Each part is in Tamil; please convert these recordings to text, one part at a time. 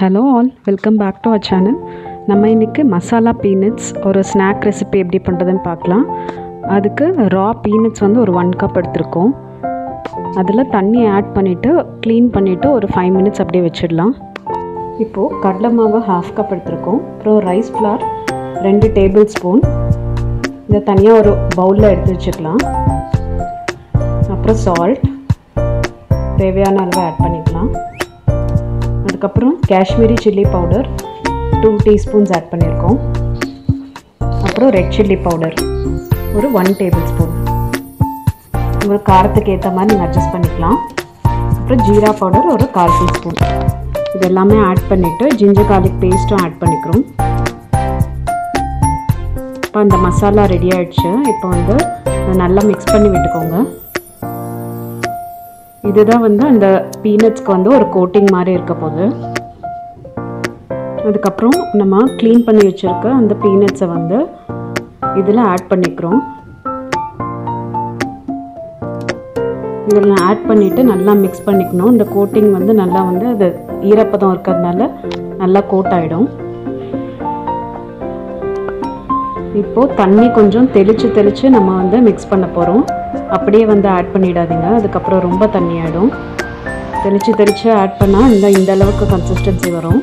Hello all, welcome back to our channel. நம்ம இன்றைக்கி மசாலா பீனட்ஸ் ஒரு ஸ்நாக் ரெசிபி எப்படி பண்ணுறதுன்னு பார்க்கலாம். அதுக்கு ரா பீனட்ஸ் வந்து ஒரு 1 கப் எடுத்துருக்கோம். அதில் தண்ணி ஆட் பண்ணிவிட்டு க்ளீன் பண்ணிவிட்டு ஒரு 5 மினிட்ஸ் அப்படியே வச்சிடலாம். இப்போது கடலை மாவு 1/2 கப் எடுத்துருக்கோம். அப்புறம் ரைஸ் ஃப்ளார் 2 டேபிள் ஸ்பூன். இதை தனியாக ஒரு பவுலில் எடுத்து வச்சுக்கலாம். அப்புறம் சால்ட் தேவையான அளவு ஆட் பண்ணிக்கலாம். அதுக்கப்புறம் Kashmiri chilli powder 2 teaspoons add பண்ணியிருக்கோம். அப்புறம் ரெட் சில்லி பவுடர் ஒரு 1 டேபிள் ஸ்பூன். உங்களுக்கு காரத்துக்கு ஏற்ற மாதிரி நீங்கள் அட்ஜஸ்ட் பண்ணிக்கலாம். அப்புறம் ஜீரா பவுடர் ஒரு 1/4 டீஸ்பூன். இது எல்லாமே ஆட் பண்ணிவிட்டு ஜிஞ்சர் கார்லிக் பேஸ்ட்டும் ஆட் பண்ணிக்கிறோம். இப்போ அந்த மசாலா ரெடி ஆகிடுச்சு. இப்போ வந்து நல்லா மிக்ஸ் பண்ணி விட்டுக்கோங்க. இதுதான் வந்து அந்த பீனட்ஸ்க்கு வந்து ஒரு கோட்டிங் மாதிரி இருக்க போகுது. அதுக்கப்புறம் நம்ம க்ளீன் பண்ணி வச்சுருக்க அந்த பீனட்ஸை வந்து இதில் ஆட் பண்ணிக்கிறோம். இதில் ஆட் பண்ணிவிட்டு நல்லா மிக்ஸ் பண்ணிக்கணும். இந்த கோட்டிங் வந்து நல்லா வந்து அது ஈரப்பதம் இருக்கிறதுனால நல்லா கோட் ஆகிடும். இப்போது தண்ணி கொஞ்சம் தெளித்து நம்ம வந்து மிக்ஸ் பண்ண போகிறோம். அப்படியே வந்து ஆட் பண்ணிடாதீங்க, அதுக்கப்புறம் ரொம்ப தண்ணி ஆகிடும். தெளித்து ஆட் பண்ணால் இந்த அளவுக்கு கன்சிஸ்டன்சி வரும்.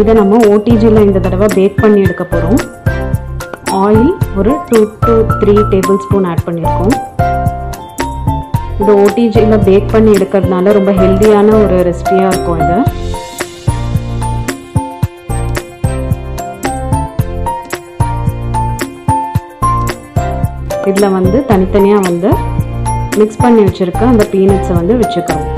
இதை நம்ம ஓடிஜியில் இந்த தடவை பேக் பண்ணி எடுக்க போகிறோம். ஆயில் ஒரு 2 to 3 டேபிள் ஸ்பூன் ஆட் பண்ணியிருக்கோம். இது ஓடிஜியில் பேக் பண்ணி எடுக்கிறதுனால ரொம்ப ஹெல்த்தியான ஒரு ரெசிபியாக இருக்கும். இது இதில் வந்து தனித்தனியாக வந்து மிக்ஸ் பண்ணி வச்சுருக்க அந்த பீனட்ஸை வந்து வச்சுக்கிறோம்.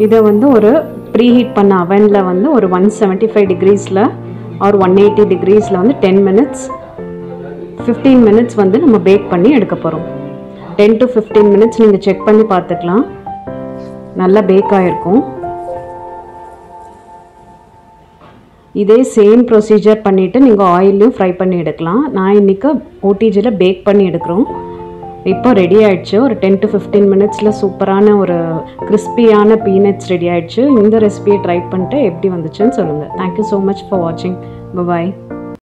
இதை வந்து ஒரு ப்ரீஹீட் பண்ண அவனில் வந்து ஒரு 175 டிகிரீஸில் ஒரு 180 டிகிரீஸில் வந்து 10 மினிட்ஸ் 15 மினிட்ஸ் வந்து நம்ம பேக் பண்ணி எடுக்க போகிறோம். 10 to 15 மினிட்ஸ் நீங்கள் செக் பண்ணி பார்த்துக்கலாம். நல்லா பேக் ஆகிருக்கும். இதே சேம் ப்ரொசீஜர் பண்ணிவிட்டு நீங்கள் ஆயிலையும் ஃப்ரை பண்ணி எடுக்கலாம். நான் இன்றைக்கி ஓடிஜியில் பேக் பண்ணி எடுக்கிறோம். இப்போ ரெடி ஆகிடுச்சு. ஒரு 10 to 15 மினிட்ஸில் சூப்பரான ஒரு கிறிஸ்பியான பீனட்ஸ் ரெடி ஆகிடுச்சு. இந்த ரெசிபியை ட்ரை பண்ணிட்டு எப்படி வந்துச்சுன்னு சொல்லுங்கள். தேங்க்யூ ஸோ மச் ஃபார் வாட்சிங். பாய்.